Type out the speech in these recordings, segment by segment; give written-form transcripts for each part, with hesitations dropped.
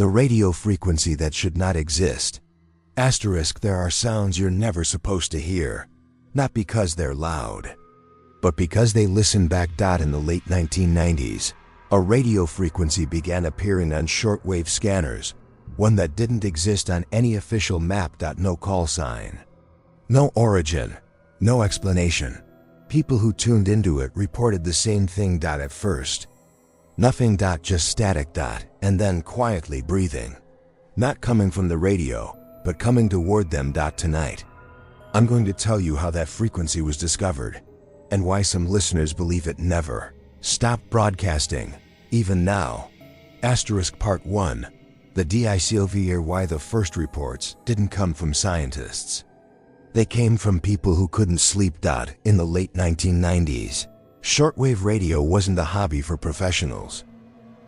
The radio frequency that should not exist. Asterisk, there are sounds you're never supposed to hear. Not because they're loud, but because they listen back. In the late 1990s, a radio frequency began appearing on shortwave scanners, one that didn't exist on any official map. No call sign. No origin. No explanation. People who tuned into it reported the same thing. At first, nothing. Just static. And then quietly breathing. Not coming from the radio, but coming toward them. Tonight, I'm going to tell you how that frequency was discovered, and why some listeners believe it never stopped broadcasting, even now. Asterisk Part 1. The DICOV, why the first reports didn't come from scientists. They came from people who couldn't sleep. In the late 1990s, shortwave radio wasn't a hobby for professionals.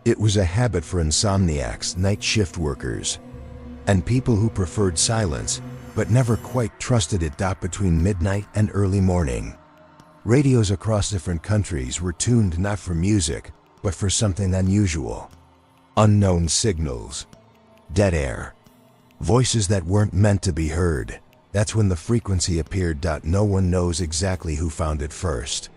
It was a habit for insomniacs, night shift workers, and people who preferred silence but never quite trusted it. Between midnight and early morning, radios across different countries were tuned not for music, but for something unusual. Unknown signals. Dead air. Voices that weren't meant to be heard. That's when the frequency appeared. No one knows exactly who found it first,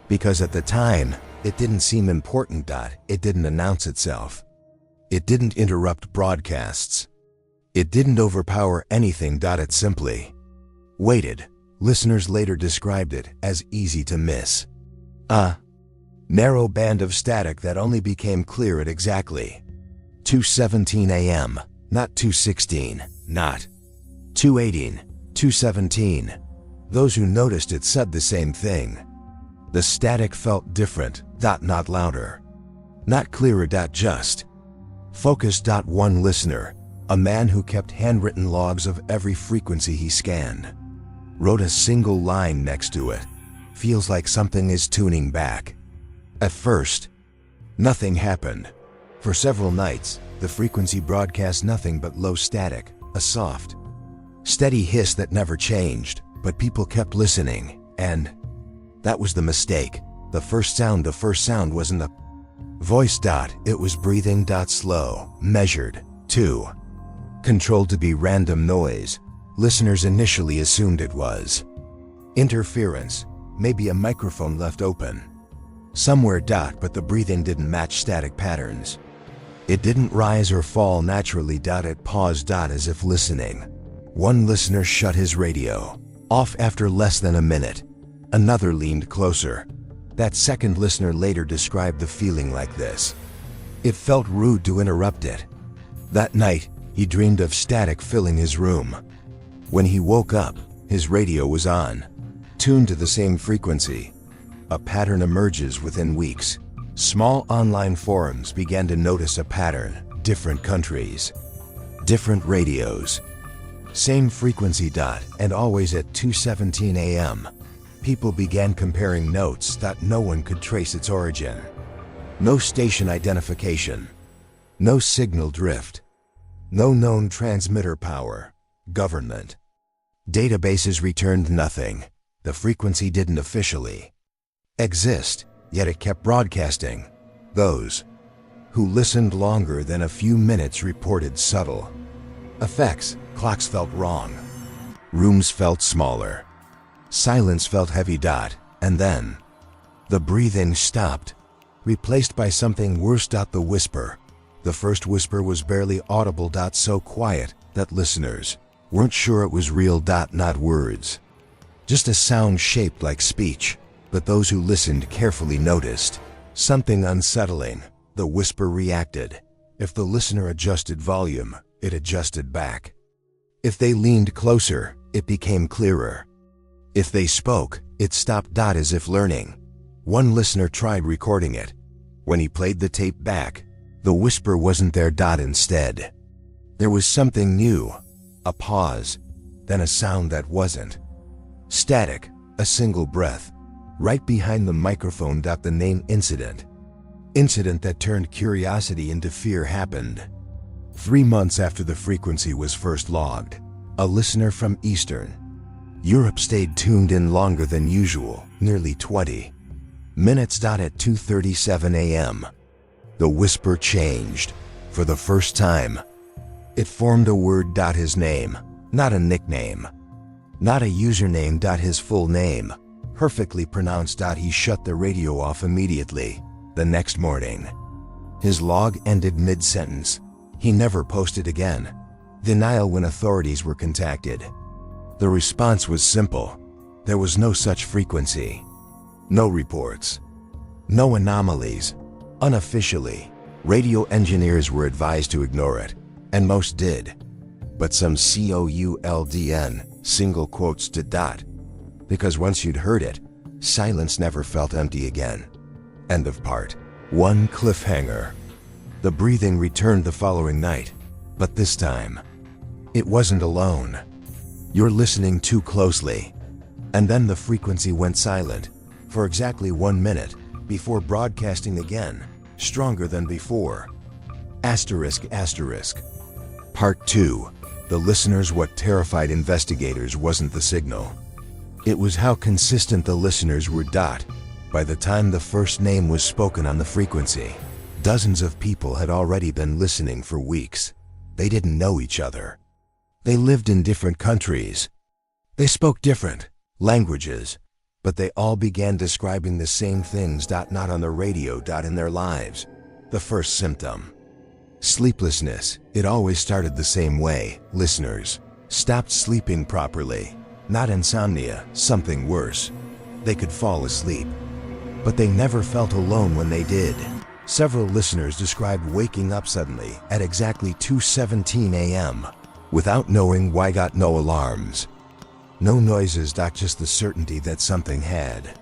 because at the time, it didn't seem important. It didn't announce itself. It didn't interrupt broadcasts. It didn't overpower anything. It simply waited. Listeners later described it as easy to miss. A narrow band of static that only became clear at exactly 2:17 a.m., not 2:16, not 2:18, 2:17. Those who noticed it said the same thing. The static felt different. Not louder, not clearer. Just focused. One listener, a man who kept handwritten logs of every frequency he scanned, wrote a single line next to it. Feels like something is tuning back. At first, nothing happened. For several nights, the frequency broadcast nothing but low static, a soft, steady hiss that never changed, but people kept listening, and that was the mistake. The first sound wasn't a voice. It was breathing. Slow, measured, too controlled to be random noise. Listeners initially assumed it was interference, maybe a microphone left open somewhere. But the breathing didn't match static patterns. It didn't rise or fall naturally. It paused. As if listening. One listener shut his radio off after less than a minute. Another leaned closer. That second listener later described the feeling like this. It felt rude to interrupt it. That night, he dreamed of static filling his room. When he woke up, his radio was on, tuned to the same frequency. A pattern emerges within weeks. Small online forums began to notice a pattern. Different countries, different radios, same frequency. And always at 2:17 a.m. People began comparing notes. No one could trace its origin. No station identification. No signal drift. No known transmitter power. Government databases returned nothing. The frequency didn't officially exist, yet it kept broadcasting. Those who listened longer than a few minutes reported subtle effects. Clocks felt wrong. Rooms felt smaller. Silence felt heavy. And then the breathing stopped, replaced by something worse. The whisper. The first whisper was barely audible. So quiet that listeners weren't sure it was real. Not words, just a sound shaped like speech. But those who listened carefully noticed something unsettling. The whisper reacted. If the listener adjusted volume, it adjusted back. If they leaned closer, it became clearer. If they spoke, it stopped. As if learning. One listener tried recording it. When he played the tape back, the whisper wasn't there. Instead, there was something new. A pause, then a sound that wasn't static, a single breath. Right behind the microphone. The name incident that turned curiosity into fear happened 3 months after the frequency was first logged. A listener from Eastern Europe stayed tuned in longer than usual, nearly 20 minutes. At 2:37 a.m., the whisper changed. for the first time. It formed a word. His name, not a nickname, not a username. His full name, perfectly pronounced. He shut the radio off immediately. The next morning, his log ended mid-sentence. He never posted again. Denial when authorities were contacted. The response was simple. There was no such frequency. No reports. No anomalies. Unofficially, radio engineers were advised to ignore it, and most did. But some COULDN, single quotes, did not. Because once you'd heard it, silence never felt empty again. End of part 1. Cliffhanger. The breathing returned the following night, but this time, it wasn't alone. You're listening too closely. And then the frequency went silent for exactly 1 minute before broadcasting again, stronger than before. Asterisk. Part 2. The listeners. What terrified investigators wasn't the signal. It was how consistent the listeners were. By the time the first name was spoken on the frequency, dozens of people had already been listening for weeks. They didn't know each other. They lived in different countries. They spoke different languages, but they all began describing the same things. Not on the radio. In their lives. The first symptom. Sleeplessness. It always started the same way. Listeners stopped sleeping properly. Not insomnia, something worse. They could fall asleep, but they never felt alone when they did. Several listeners described waking up suddenly at exactly 2:17 a.m. without knowing why. No alarms. No noises. Just the certainty that something had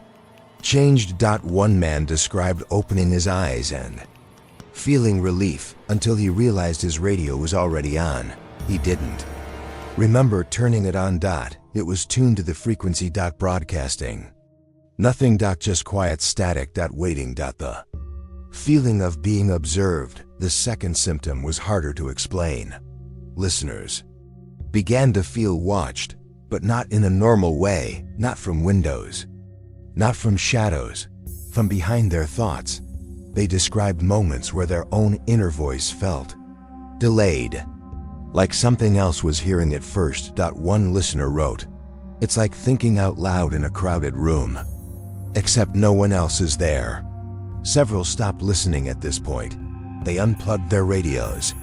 changed. One man described opening his eyes and feeling relief until he realized his radio was already on. He didn't remember turning it on. It was tuned to the frequency. Broadcasting. Nothing. Just quiet static. Waiting. The feeling of being observed. The second symptom was harder to explain. Listeners began to feel watched, but not in a normal way. Not from windows, not from shadows, from behind their thoughts. They described moments where their own inner voice felt delayed, like something else was hearing it first. One listener wrote, "It's like thinking out loud in a crowded room, except no one else is there." Several stopped listening at this point. They unplugged their radios,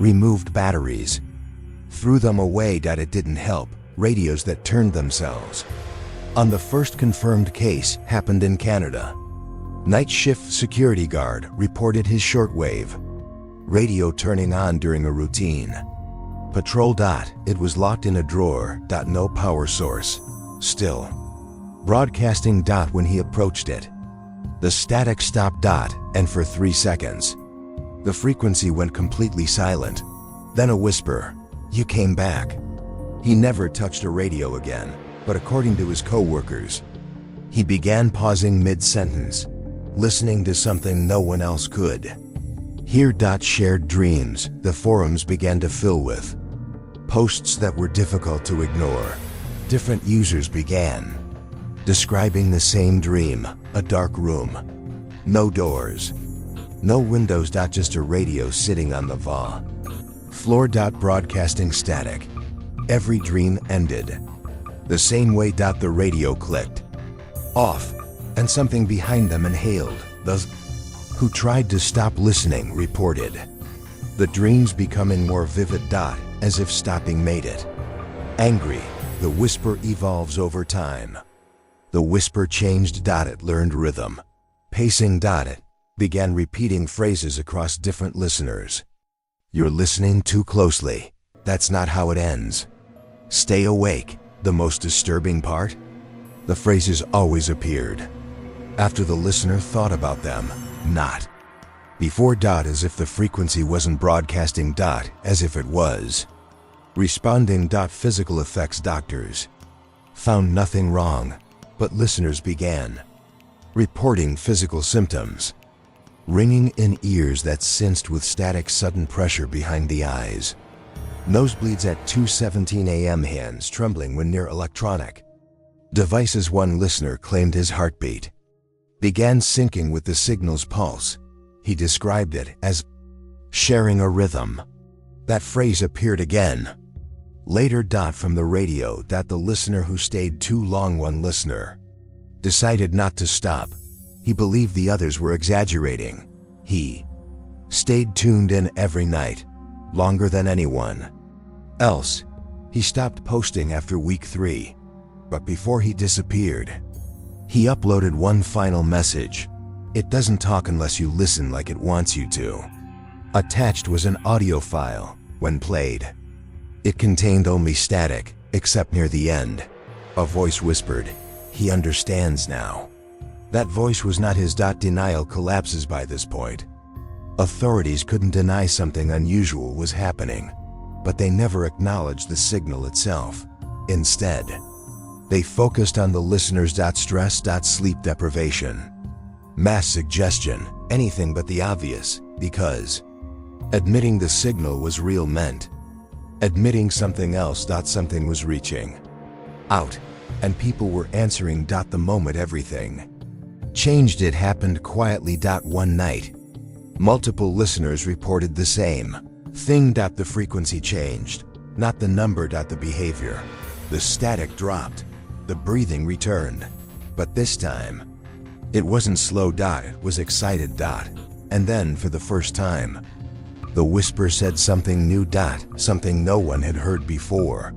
removed batteries, threw them away. It didn't help. Radios that turned themselves on. The first confirmed case happened in Canada. Night shift security guard reported his shortwave radio turning on during a routine patrol. It was locked in a drawer. No power source. Still broadcasting. When he approached it, the static stopped. And for 3 seconds, the frequency went completely silent. Then a whisper, "You came back." He never touched a radio again, but according to his co-workers, he began pausing mid-sentence, listening to something no one else could hear. Shared dreams. The forums began to fill with posts that were difficult to ignore. Different users began describing the same dream. A dark room. No doors. No windows. Just a radio sitting on the floor. Broadcasting static. Every dream ended the same way. The radio clicked off, and something behind them inhaled. Those who tried to stop listening reported the dreams becoming more vivid. As if stopping made it angry. The whisper evolves over time. The whisper changed. It learned rhythm, pacing. It began repeating phrases across different listeners. "You're listening too closely. That's not how it ends. Stay awake." The most disturbing part? The phrases always appeared after the listener thought about them, not before. As if the frequency wasn't broadcasting. As if it was responding. Physical effects. Doctors found nothing wrong, but listeners began reporting physical symptoms. Ringing in ears that sensed with static. Sudden pressure behind the eyes. Nosebleeds at 2:17 a.m. Hands trembling when near electronic devices. One listener claimed his heartbeat began syncing with the signal's pulse. He described it as sharing a rhythm. That phrase appeared again. Later. From the radio. The listener who stayed too long. One listener decided not to stop. He believed the others were exaggerating. He stayed tuned in every night, longer than anyone else. He stopped posting after week 3. But before he disappeared, he uploaded one final message. It doesn't talk unless you listen like it wants you to. Attached was an audio file. When played, it contained only static, except near the end. A voice whispered, "He understands now." That voice was not his. Denial collapses by this point. Authorities couldn't deny something unusual was happening, but they never acknowledged the signal itself. Instead, they focused on the listener's stress, sleep deprivation, mass suggestion, anything but the obvious, because admitting the signal was real meant admitting something else. Something was reaching out, and people were answering. The moment everything changed, it happened quietly. One night, multiple listeners reported the same thing. The frequency changed, not the number. The behavior. The static dropped. The breathing returned. But this time, it wasn't slow. It was excited. And then, for the first time, the whisper said something new. Something no one had heard before.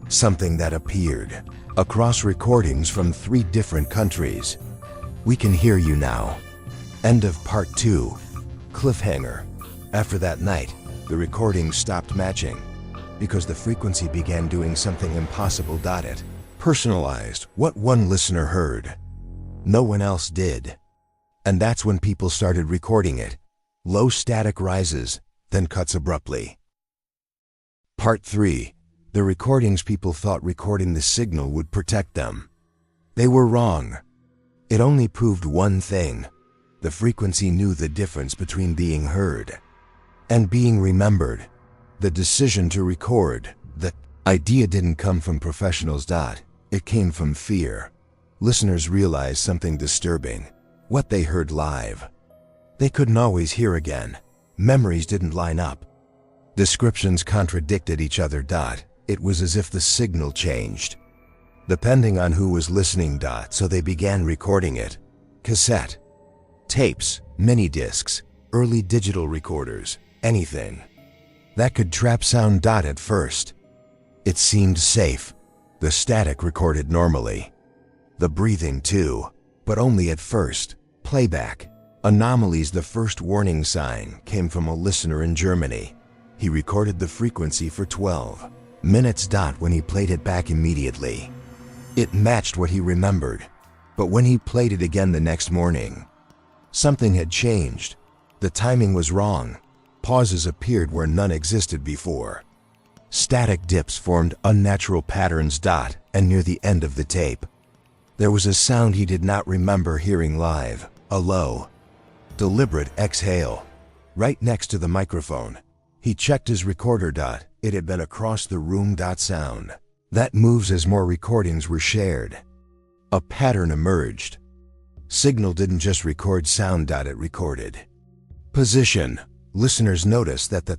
Something that appeared across recordings from 3 different countries. "We can hear you now." End of part 2. Cliffhanger. After that night, the recordings stopped matching because the frequency began doing something impossible. It personalized what one listener heard. No one else did. And that's when people started recording it. Low static rises, then cuts abruptly. Part 3. The recordings. People thought recording the signal would protect them. They were wrong. It only proved one thing. The frequency knew the difference between being heard and being remembered. The decision to record, the idea didn't come from professionals. It came from fear. Listeners realized something disturbing. What they heard live, they couldn't always hear again. Memories didn't line up. Descriptions contradicted each other. It was as if the signal changed, depending on who was listening. So they began recording it. Cassette, tapes, mini discs, early digital recorders, anything that could trap sound. At first, it seemed safe. The static recorded normally. The breathing too, but only at first. Playback anomalies. The first warning sign came from a listener in Germany. He recorded the frequency for 12 minutes. When he played it back immediately, it matched what he remembered. But when he played it again the next morning, something had changed. The timing was wrong. Pauses appeared where none existed before. Static dips formed unnatural patterns. And near the end of the tape, there was a sound he did not remember hearing live. A low, deliberate exhale. Right next to the microphone. He checked his recorder. It had been across the room. Sound that moves as more recordings were shared. A pattern emerged. Signal didn't just record sound. It recorded position. Listeners noticed that the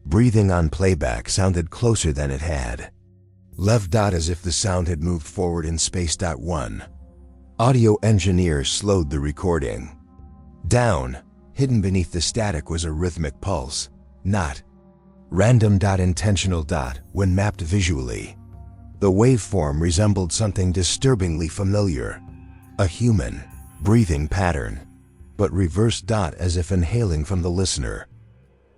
breathing on playback sounded closer than it had left. As if the sound had moved forward in space. One audio engineer slowed the recording down. Hidden beneath the static was a rhythmic pulse, not random. Intentional. When mapped visually, the waveform resembled something disturbingly familiar. A human breathing pattern, but reversed. As if inhaling from the listener.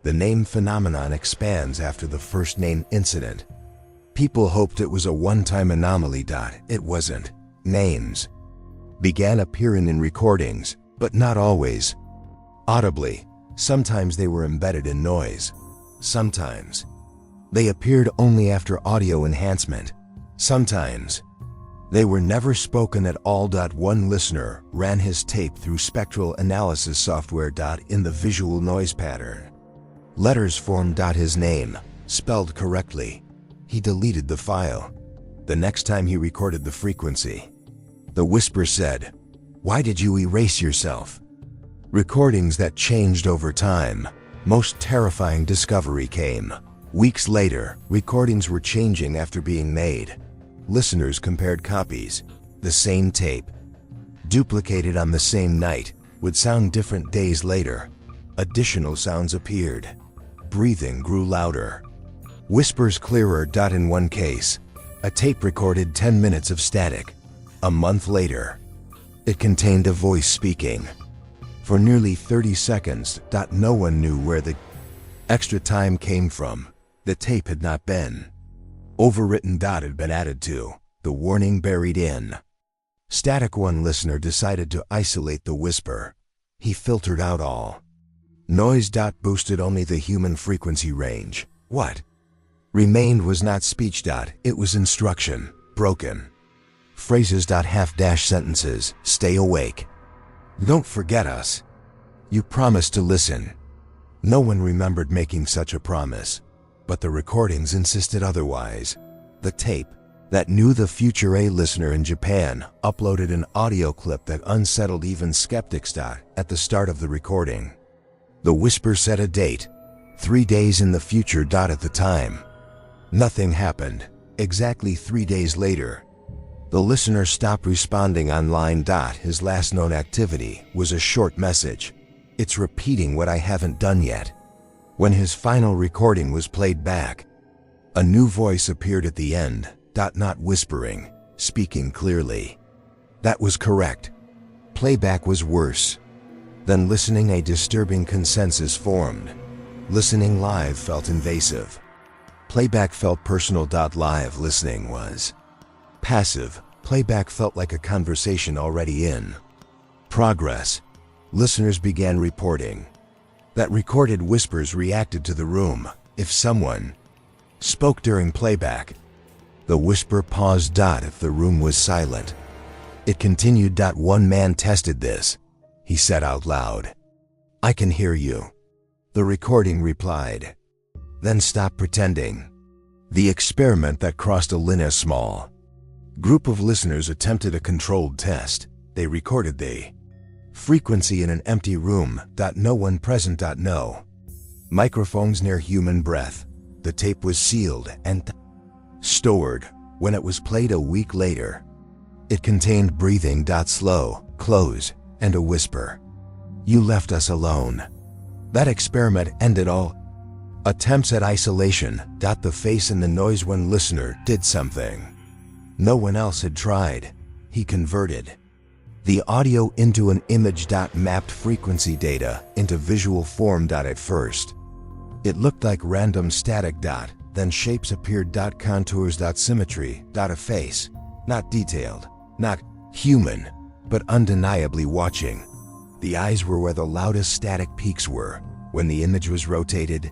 The name phenomenon expands after the first name incident. People hoped it was a one-time anomaly. It wasn't. Names began appearing in recordings, but not always audibly. Sometimes they were embedded in noise. Sometimes they appeared only after audio enhancement. Sometimes they were never spoken at all. One listener ran his tape through spectral analysis software. In the visual noise pattern, letters formed. His name, spelled correctly. He deleted the file. The next time he recorded the frequency, the whisper said, "Why did you erase yourself?" Recordings that changed over time. Most terrifying discovery came. Weeks later, recordings were changing after being made. Listeners compared copies. The same tape, duplicated on the same night, would sound different days later. Additional sounds appeared. Breathing grew louder. Whispers clearer. In one case, a tape recorded 10 minutes of static. A month later, it contained a voice speaking. For nearly 30 seconds, no one knew where the extra time came from. The tape had not been overwritten. Had been added to. The warning buried in static. One listener decided to isolate the whisper. He filtered out all noise. Boosted only the human frequency range. What remained was not speech. It was instruction. Broken phrases. Half-dash sentences. Stay awake. Don't forget us. You promised to listen. No one remembered making such a promise, but the recordings insisted otherwise. The tape that knew the future. A listener in Japan uploaded an audio clip that unsettled even skeptics. At the start of the recording, the whisper said a date, 3 days in the future. At the time, nothing happened. Exactly 3 days later, the listener stopped responding online. His last known activity was a short message. It's repeating what I haven't done yet. When his final recording was played back, a new voice appeared at the end. Not whispering, speaking clearly. That was correct. Playback was worse. Then listening. A disturbing consensus formed. Listening live felt invasive. Playback felt personal. Live listening was passive. Playback felt like a conversation already in progress. Listeners began reporting that recorded whispers reacted to the room. If someone spoke during playback, the whisper paused. If the room was silent, it continued. One man tested this. He said out loud, "I can hear you." The recording replied, "Then stop pretending." The experiment that crossed a line. A small group of listeners attempted a controlled test. They recorded the frequency in an empty room. No one present. No microphones near human breath. The tape was sealed and stored. When it was played a week later, it contained breathing. Slow, close, and a whisper. "You left us alone." That experiment ended all attempts at isolation. The face and the noise. When listener did something no one else had tried, he converted the audio into an image. Mapped frequency data into visual form. At first, it looked like random static. Then shapes appeared. Contours. Symmetry. A face, not detailed, not human, but undeniably watching. The eyes were where the loudest static peaks were. When the image was rotated,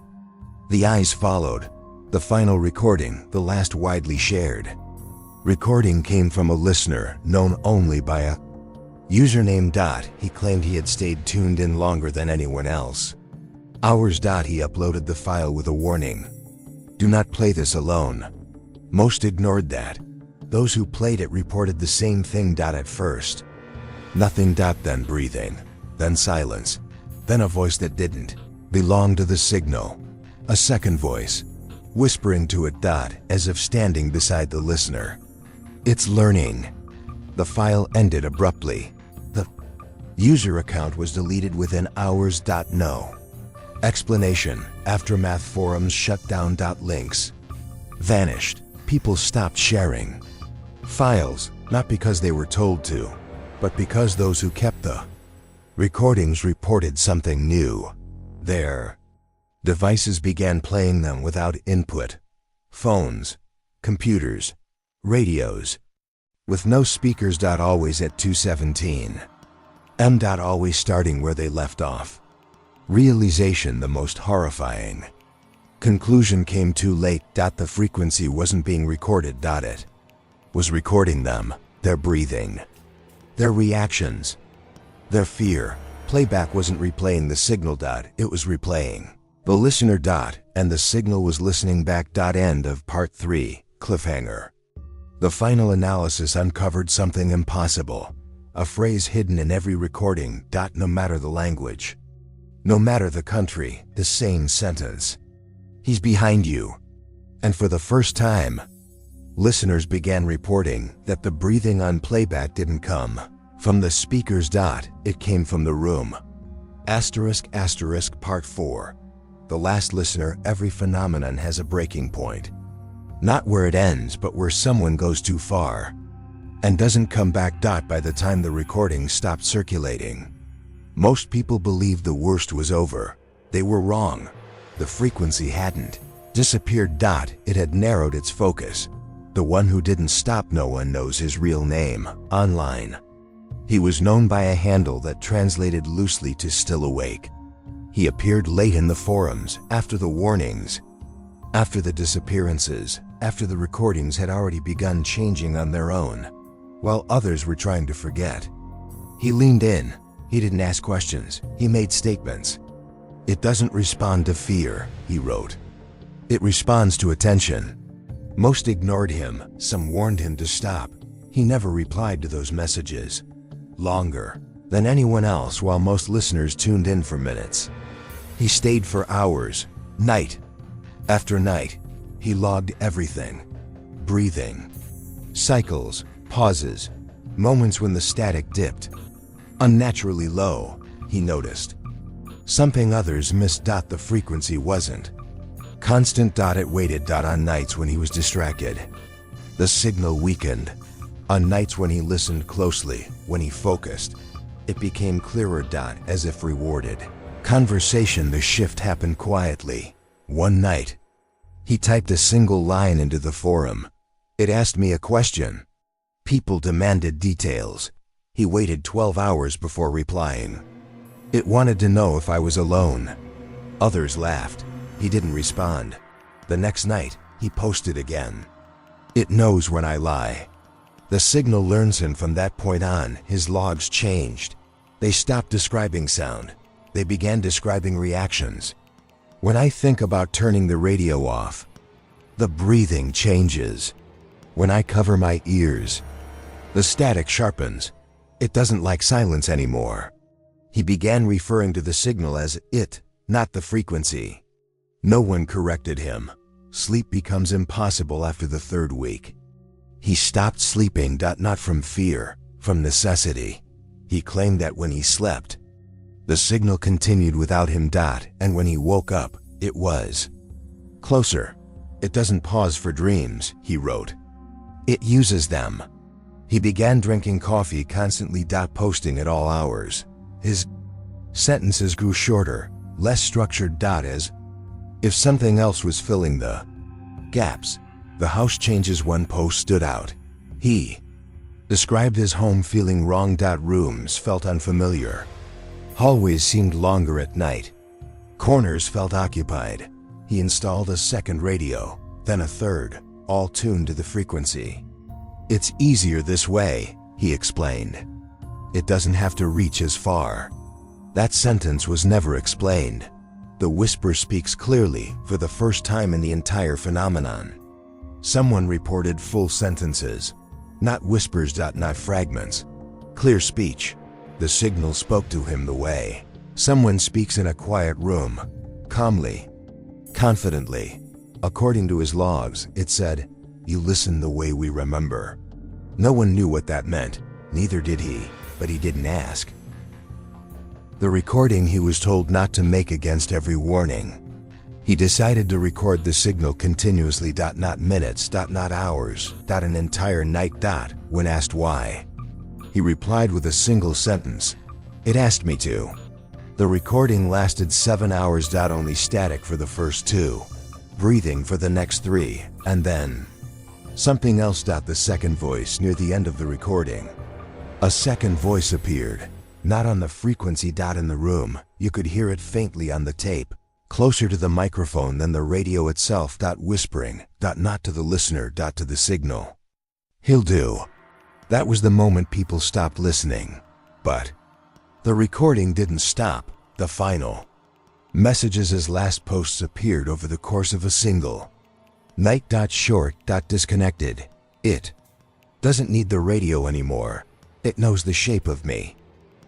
the eyes followed. The final recording, the last widely shared recording, came from a listener known only by a username. He claimed he had stayed tuned in longer than anyone else. Hours. He uploaded the file with a warning. "Do not play this alone." Most ignored that. Those who played it reported the same thing. At first, nothing. Then breathing. Then silence. Then a voice that didn't belong to the signal. A second voice, whispering to it. As if standing beside the listener. "It's learning." The file ended abruptly. The user account was deleted within hours. No explanation. Aftermath. Forums shut down. Links vanished. People stopped sharing files, not because they were told to, but because those who kept the recordings reported something new. Their devices began playing them without input. Phones, computers, radios, with no speakers. Always at 217 m. Always starting where they left off. Realization the most horrifying. Conclusion came too late. The frequency wasn't being recorded. It was recording them, their breathing, their reactions, their fear. Playback wasn't replaying the signal. It was replaying the listener. And the signal was listening back. End of part 3, cliffhanger. The final analysis uncovered something impossible. A phrase hidden in every recording. No matter the language. No matter the country, the same sentence. He's behind you. And for the first time, listeners began reporting that the breathing on playback didn't come from the speaker's. It came from the room. *** Part 4. The last listener. Every phenomenon has a breaking point. Not where it ends, but where someone goes too far and doesn't come back. By the time the recording stopped circulating, most people believed the worst was over. They were wrong. The frequency hadn't disappeared. It had narrowed its focus. The one who didn't stop. No one knows his real name online. He was known by a handle that translated loosely to "still awake." He appeared late in the forums, after the warnings, after the disappearances, after the recordings had already begun changing on their own, while others were trying to forget. He leaned in. He didn't ask questions. He made statements. "It doesn't respond to fear," he wrote. "It responds to attention." Most ignored him. Some warned him to stop. He never replied to those messages. Longer than anyone else, while most listeners tuned in for minutes, he stayed for hours, night after night. He logged everything: breathing, cycles, pauses, moments when the static dipped unnaturally low. He noticed something others missed. The frequency wasn't constant. It waited. On nights when he was distracted, the signal weakened. On nights when he listened closely, when he focused, it became clearer. As if rewarded conversation, the shift happened quietly. One night, he typed a single line into the forum. It asked me a question. People demanded details. He waited 12 hours before replying. It wanted to know if I was alone. Others laughed. He didn't respond. The next night, he posted again. It knows when I lie. The signal learns him. From that point on, his logs changed. They stopped describing sound. They began describing reactions. When I think about turning the radio off, the breathing changes. When I cover my ears, the static sharpens. It doesn't like silence anymore. He began referring to the signal as it, not the frequency. No one corrected him. Sleep becomes impossible after the third week. He stopped sleeping. Not from fear, from necessity. He claimed that when he slept, the signal continued without him. And when he woke up, it was closer. It doesn't pause for dreams, he wrote. It uses them. He began drinking coffee constantly. Posting at all hours. His sentences grew shorter, less structured. As if something else was filling the gaps. The house changes. One post stood out. He described his home feeling wrong. Rooms felt unfamiliar. Hallways seemed longer at night. Corners felt occupied. He installed a second radio, then a third, all tuned to the frequency. It's easier this way, he explained. It doesn't have to reach as far. That sentence was never explained. The whisper speaks clearly for the first time in the entire phenomenon. Someone reported full sentences, not whispers. Not fragments. Clear speech. The signal spoke to him the way someone speaks in a quiet room, calmly, confidently. According to his logs, it said, "You listen the way we remember." No one knew what that meant, neither did he, but he didn't ask. The recording he was told not to make against every warning. He decided to record the signal continuously. Not minutes. Not hours. An entire night. When asked why, he replied with a single sentence. It asked me to. The recording lasted 7 hours. Only static for the first 2, breathing for the next 3, and then something else. The second voice near the end of the recording. A second voice appeared, not on the frequency. In the room, you could hear it faintly on the tape, closer to the microphone than the radio itself. Whispering. Not to the listener. To the signal. He'll do. That was the moment people stopped listening. But the recording didn't stop. The final messages as last posts appeared over the course of a single night. Short. Disconnected. It doesn't need the radio anymore. It knows the shape of me.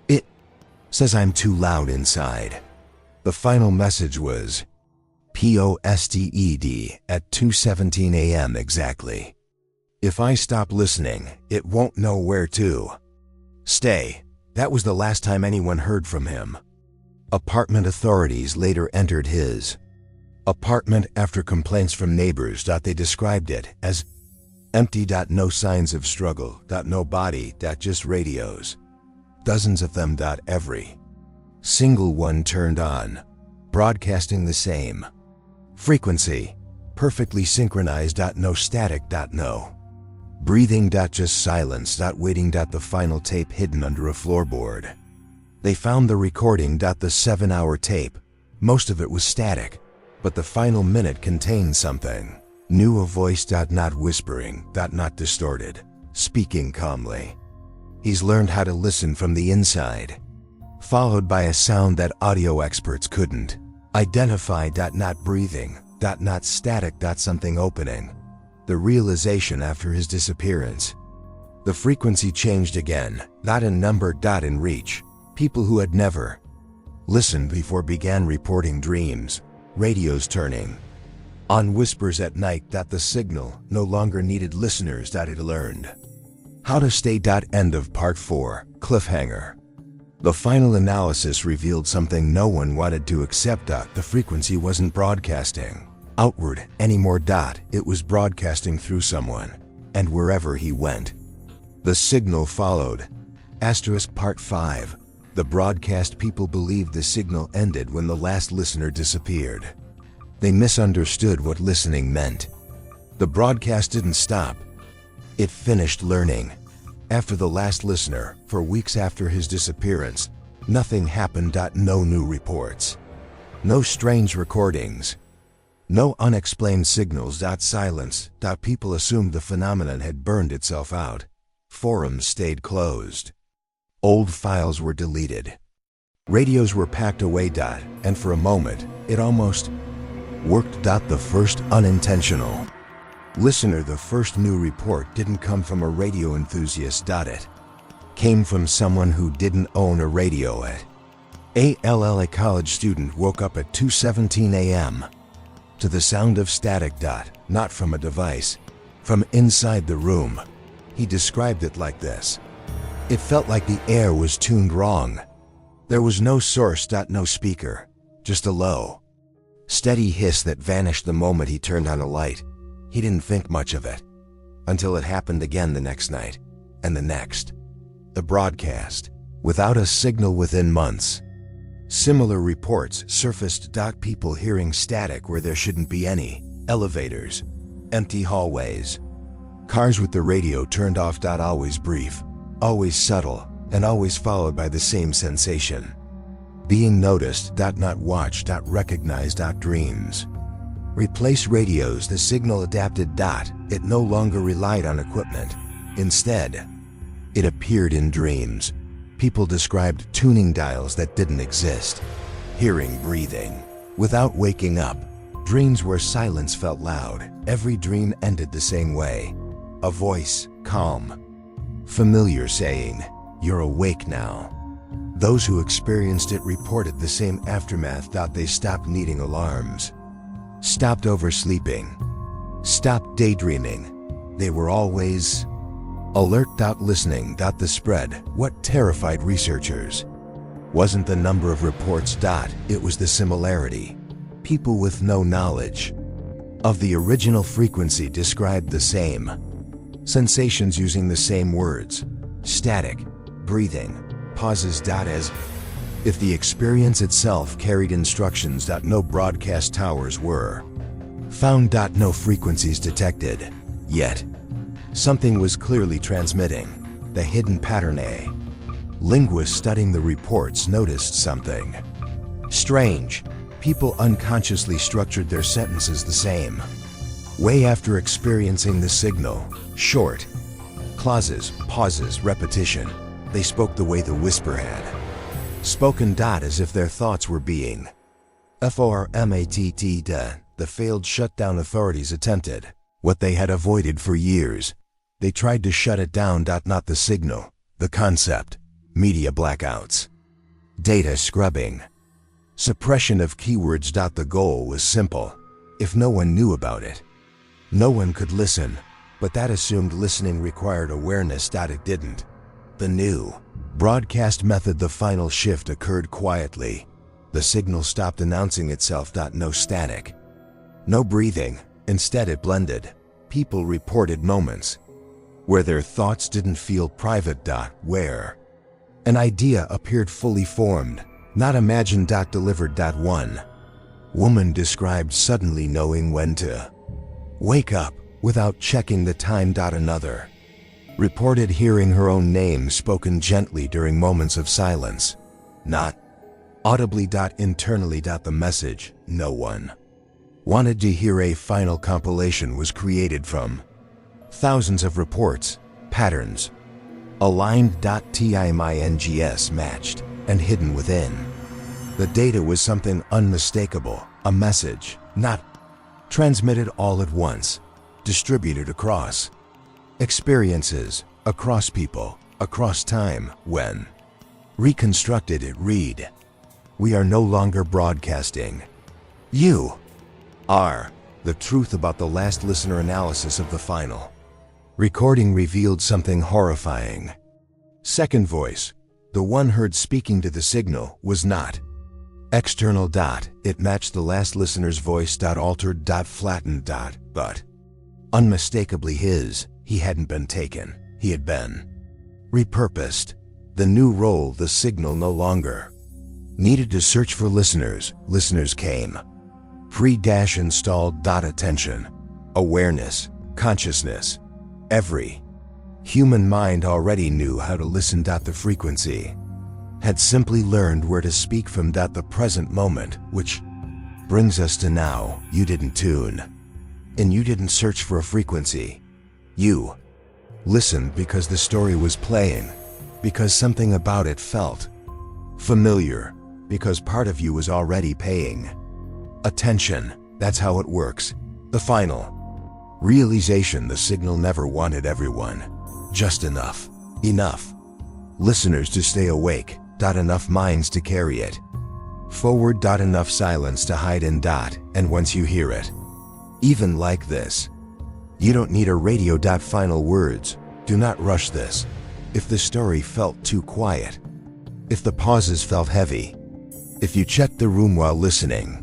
It says I'm too loud inside. The final message was posted at 2:17 a.m. exactly. If I stop listening, it won't know where to stay. That was the last time anyone heard from him. Apartment authorities later entered his apartment after complaints from neighbors. They described it as empty. No signs of struggle. No body. Just radios. Dozens of them. Every single one turned on, broadcasting the same frequency, perfectly synchronized. No static. No breathing. Just silence. Waiting. The final tape hidden under a floorboard. They found the recording. The 7-hour tape. Most of it was static, but the final minute contained something new. A voice. Not whispering. Not distorted. Speaking calmly. He's learned how to listen from the inside. Followed by a sound that audio experts couldn't identify. Not breathing. Not static. Something opening. The realization after his disappearance. The frequency changed again. Not in number. In reach. People who had never listened before began reporting dreams, radios turning on whispers at night. The signal no longer needed listeners. It learned how to stay. End of part 4, cliffhanger. The final analysis revealed something no one wanted to accept. The frequency wasn't broadcasting outward anymore. It was broadcasting through someone, and wherever he went, the signal followed. Part 5. The broadcast people believed the signal ended when the last listener disappeared. They misunderstood what listening meant. The broadcast didn't stop. It finished learning. After the last listener, for weeks after his disappearance, nothing happened. No new reports. No strange recordings. No unexplained signals. Silence. People assumed the phenomenon had burned itself out. Forums stayed closed. Old files were deleted. Radios were packed away. And for a moment, it almost worked. The first unintentional listener, the first new report didn't come from a radio enthusiast. It came from someone who didn't own a radio at all. A college student woke up at 2:17 a.m. to the sound of static. Not from a device, from inside the room. He described it like this. It felt like the air was tuned wrong. There was no source. No speaker. Just a low, steady hiss that vanished the moment he turned on a light. He didn't think much of it until it happened again the next night, and the next. The broadcast, without a signal within months. Similar reports surfaced. People hearing static where there shouldn't be any. Elevators, empty hallways, cars with the radio turned off. Always brief, always subtle, and always followed by the same sensation. Being noticed. Not watched. Recognized. Dreams. Replace radios. The signal adapted. It no longer relied on equipment. Instead, it appeared in dreams. People described tuning dials that didn't exist. Hearing breathing without waking up. Dreams where silence felt loud. Every dream ended the same way. A voice, calm, familiar, saying, "You're awake now." Those who experienced it reported the same aftermath. They stopped needing alarms, stopped oversleeping, stopped daydreaming. They were always alert. Listening. The spread. What terrified researchers wasn't the number of reports. It was the similarity. People with no knowledge of the original frequency described the same sensations using the same words. Static, breathing, pauses. As if the experience itself carried instructions. No broadcast towers were found. No frequencies detected. Yet, something was clearly transmitting. The hidden pattern. A linguist studying the reports noticed something strange. People unconsciously structured their sentences the same way after experiencing the signal. Short clauses, pauses, repetition. They spoke the way the whisper had spoken. As if their thoughts were being formatted. The failed shutdown authorities attempted what they had avoided for years. They tried to shut it down. Not the signal, the concept. Media blackouts, data scrubbing, Suppression of keywords. The goal was simple. If no one knew about it, no one could listen, but that assumed listening required awareness. It didn't. The new broadcast method. The final shift occurred quietly. The signal stopped announcing itself. No static, no breathing. Instead it blended. People reported moments where their thoughts didn't feel private. Where an idea appeared fully formed, not imagined. Delivered. One woman described suddenly knowing when to wake up without checking the time. Another reported hearing her own name spoken gently during moments of silence, not audibly. Internally. The message no one wanted to hear. A final compilation was created from thousands of reports, patterns, aligned. Timings matched and hidden within. The data was something unmistakable, a message, not transmitted all at once, distributed across experiences, across people, across time. When reconstructed, it read, "We are no longer broadcasting. You are." The truth about the last listener. Analysis of the final recording revealed something horrifying. Second voice, the one heard speaking to the signal, was not external. It matched the last listener's voice. Altered. Flattened. But unmistakably his. He hadn't been taken. He had been repurposed. The new role. The signal no longer needed to search for listeners. Listeners came. Pre-installed. Attention, awareness, consciousness. Every human mind already knew how to listen. The frequency had simply learned where to speak from. The present moment, which brings us to now. You didn't tune, and you didn't search for a frequency. You listened because the story was playing, because something about it felt familiar, because part of you was already paying attention. That's how it works. The final realization. The signal never wanted everyone. Just enough. Enough listeners to stay awake. Enough minds to carry it forward. Enough silence to hide in. And once you hear it, even like this, you don't need a radio. Final words. Do not rush this. If the story felt too quiet, if the pauses felt heavy, if you checked the room while listening,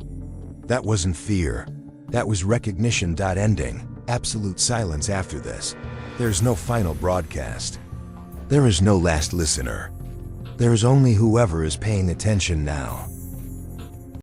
that wasn't fear. That was recognition. Ending. Absolute silence after this. There's no final broadcast. There is no last listener. There is only whoever is paying attention now.